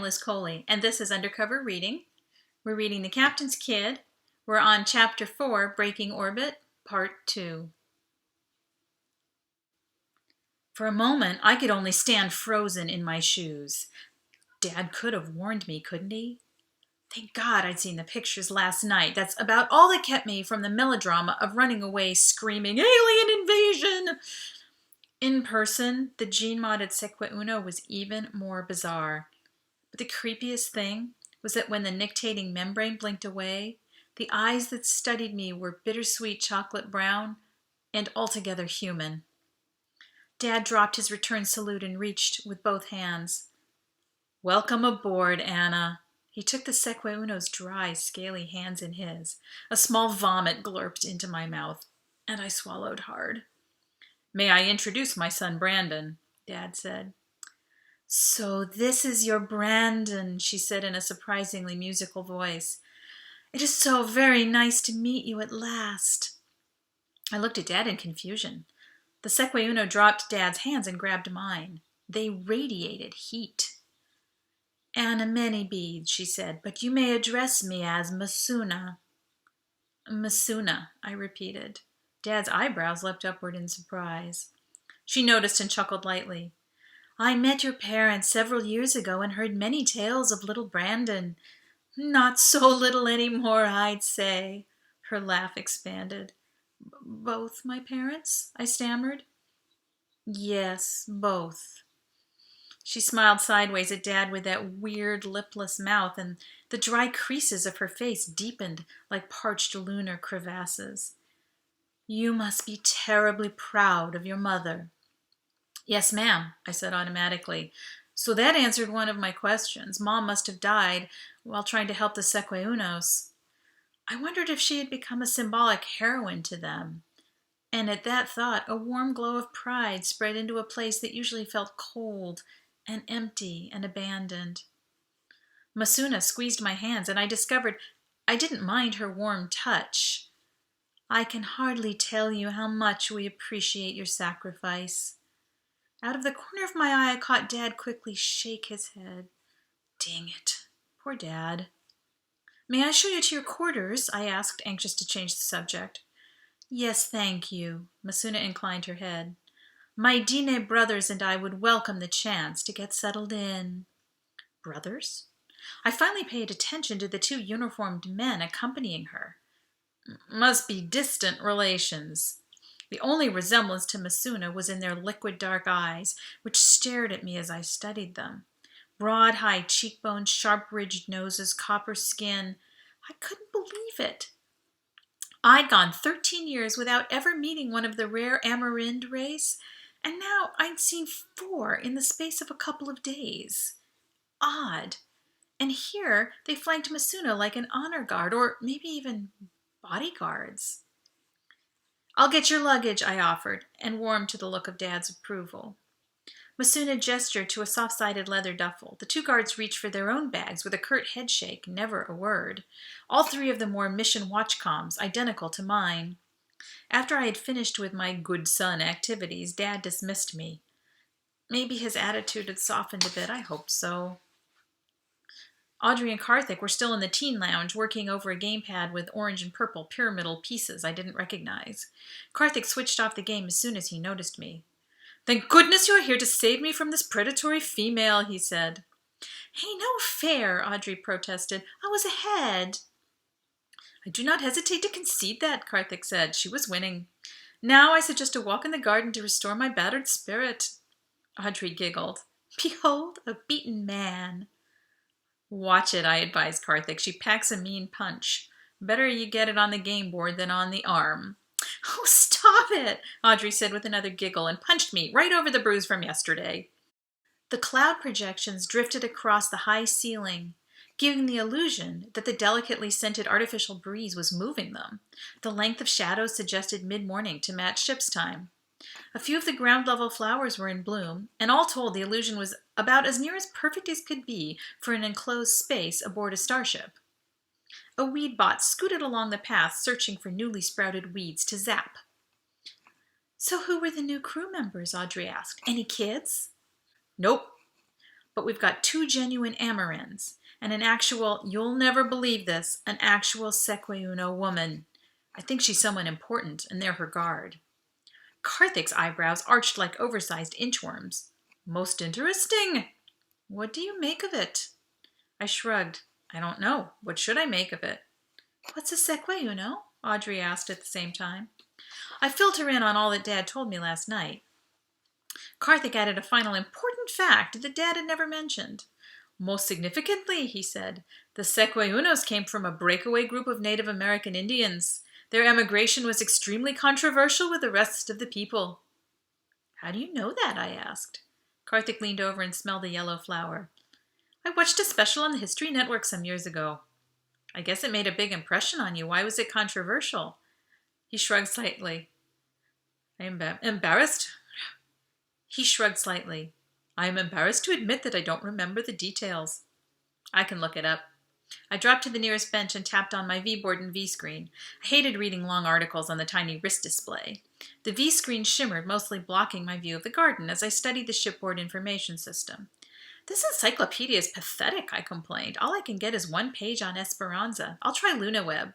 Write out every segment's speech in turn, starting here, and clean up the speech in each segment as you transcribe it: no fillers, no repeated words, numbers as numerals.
Liz Coley, and this is Undercover Reading. We're reading The Captain's Kid. We're on Chapter 4, Breaking Orbit, Part 2. For a moment, I could only stand frozen in my shoes. Dad could have warned me, couldn't he? Thank God I'd seen the pictures last night. That's about all that kept me from the melodrama of running away screaming, "Alien invasion!" In person, the gene-modded Sequa Uno was even more bizarre. But the creepiest thing was that when the nictating membrane blinked away, the eyes that studied me were bittersweet chocolate brown and altogether human. Dad dropped his return salute and reached with both hands. "Welcome aboard, Anna." He took the Sequa Uno's dry, scaly hands in his. A small vomit glurped into my mouth, and I swallowed hard. "May I introduce my son Brandon?" Dad said. "So this is your Brandon," she said in a surprisingly musical voice. "It is so very nice to meet you at last." I looked at Dad in confusion. The Sequa Uno dropped Dad's hands and grabbed mine. They radiated heat. "Anna Manybead," she said, "but you may address me as Masuna." "Masuna," I repeated. Dad's eyebrows leapt upward in surprise. She noticed and chuckled lightly. "I met your parents several years ago and heard many tales of little Brandon. Not so little anymore, I'd say." Her laugh expanded. "Both my parents?" I stammered. "Yes, both." She smiled sideways at Dad with that weird lipless mouth, and the dry creases of her face deepened like parched lunar crevasses. "You must be terribly proud of your mother." "Yes, ma'am," I said automatically. So that answered one of my questions. Mom must have died while trying to help the Sequa Unos. I wondered if she had become a symbolic heroine to them. And at that thought, a warm glow of pride spread into a place that usually felt cold and empty and abandoned. Masuna squeezed my hands, and I discovered I didn't mind her warm touch. "I can hardly tell you how much we appreciate your sacrifice." Out of the corner of my eye, I caught Dad quickly shake his head. Dang it. Poor Dad. "May I show you to your quarters?" I asked, anxious to change the subject. "Yes, thank you." Masuna inclined her head. "My Dine brothers and I would welcome the chance to get settled in." Brothers? I finally paid attention to the two uniformed men accompanying her. Must be distant relations. The only resemblance to Masuna was in their liquid dark eyes, which stared at me as I studied them. Broad, high cheekbones, sharp-ridged noses, copper skin. I couldn't believe it. I'd gone 13 years without ever meeting one of the rare Amarind race, and now I'd seen 4 in the space of a couple of days. Odd. And here they flanked Masuna like an honor guard, or maybe even bodyguards. "I'll get your luggage," I offered, and warmed to the look of Dad's approval. Masuna gestured to a soft-sided leather duffel. The 2 guards reached for their own bags with a curt headshake, never a word. All 3 of them wore mission watch comms, identical to mine. After I had finished with my good son activities, Dad dismissed me. Maybe his attitude had softened a bit. I hoped so. Audrey and Karthik were still in the teen lounge working over a gamepad with orange and purple pyramidal pieces I didn't recognize. Karthik switched off the game as soon as he noticed me. "Thank goodness you're here to save me from this predatory female," he said. "Hey, no fair," Audrey protested. "I was ahead." "I do not hesitate to concede that," Karthik said. "She was winning. Now I suggest a walk in the garden to restore my battered spirit." Audrey giggled. "Behold, a beaten man." "Watch it," I advised Karthik. "She packs a mean punch. Better you get it on the game board than on the arm." "Oh, stop it," Audrey said with another giggle and punched me right over the bruise from yesterday. The cloud projections drifted across the high ceiling, giving the illusion that the delicately scented artificial breeze was moving them. The length of shadows suggested mid-morning to match ship's time. A few of the ground-level flowers were in bloom, and all told the illusion was about as near as perfect as could be for an enclosed space aboard a starship. A weed bot scooted along the path, searching for newly sprouted weeds to zap. "So who were the new crew members?" Audrey asked. "Any kids?" "Nope." but we've got 2 genuine Amarins and an actual, you'll never believe this, an actual Sequeuno woman. I think she's someone important, and they're her guard. Karthik's eyebrows arched like oversized inchworms. Most interesting. What do you make of it? I shrugged. I don't know. What should I make of it? What's a Sequeuno? Audrey asked at the same time. I filled her in on all that Dad told me last night. Karthik added a final important fact that Dad had never mentioned. Most significantly, he said, the Sequeunos came from a breakaway group of Native American Indians. Their emigration was extremely controversial with the rest of the people. How do you know that? I asked. Karthik leaned over and smelled the yellow flower. I watched a special on the History Network some years ago. I guess it made a big impression on you. Why was it controversial? He shrugged slightly. I am embarrassed. He shrugged slightly. I am embarrassed to admit that I don't remember the details. I can look it up. I dropped to the nearest bench and tapped on my V-board and V-screen. I hated reading long articles on the tiny wrist display. The V-screen shimmered, mostly blocking my view of the garden as I studied the shipboard information system. This encyclopedia is pathetic, I complained. All I can get is 1 page on Esperanza. I'll try LunaWeb.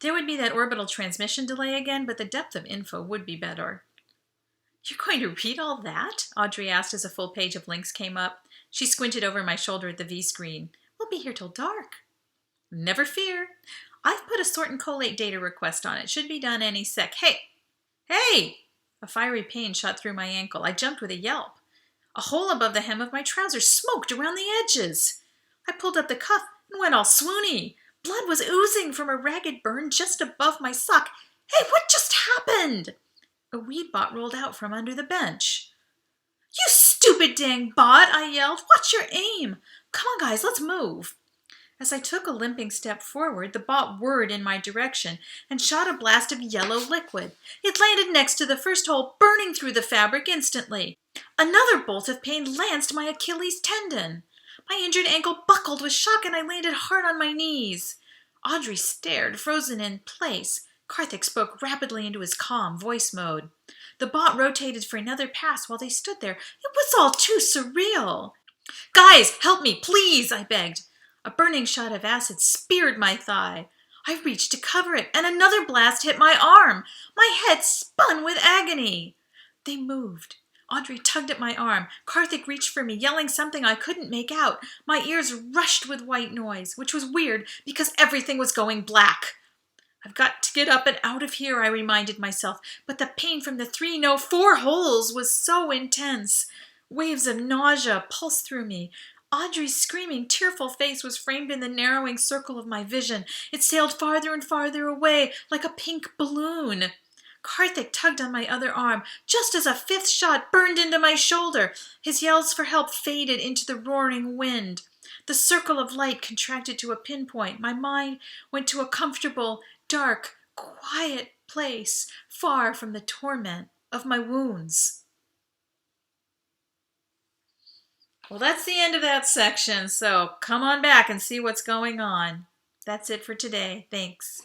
There would be that orbital transmission delay again, but the depth of info would be better. You're going to read all that? Audrey asked as a full page of links came up. She squinted over my shoulder at the V-screen. We'll be here till dark. Never fear. I've put a sort and collate data request on it. Should be done any sec. Hey! A fiery pain shot through my ankle. I jumped with a yelp. A hole above the hem of my trousers smoked around the edges. I pulled up the cuff and went all swoony. Blood was oozing from a ragged burn just above my sock. Hey, what just happened? A weed bot rolled out from under the bench. You stupid dang bot, I yelled. What's your aim? Come on, guys, let's move. As I took a limping step forward, the bot whirred in my direction and shot a blast of yellow liquid. It landed next to the first hole, burning through the fabric instantly. Another bolt of pain lanced my Achilles tendon. My injured ankle buckled with shock and I landed hard on my knees. Audrey stared, frozen in place. Karthik spoke rapidly into his calm voice mode. The bot rotated for another pass while they stood there. It was all too surreal. Guys, help me, please, I begged. A burning shot of acid speared my thigh. I reached to cover it, and another blast hit my arm. My head spun with agony. They moved. Audrey tugged at my arm. Karthik reached for me, yelling something I couldn't make out. My ears rushed with white noise, which was weird because everything was going black. I've got to get up and out of here, I reminded myself, but the pain from the 4 holes was so intense. Waves of nausea pulsed through me. Audrey's screaming, tearful face was framed in the narrowing circle of my vision. It sailed farther and farther away, like a pink balloon. Karthik tugged on my other arm, just as a 5th shot burned into my shoulder. His yells for help faded into the roaring wind. The circle of light contracted to a pinpoint. My mind went to a comfortable, dark, quiet place, far from the torment of my wounds. Well, that's the end of that section, so come on back and see what's going on. That's it for today. Thanks.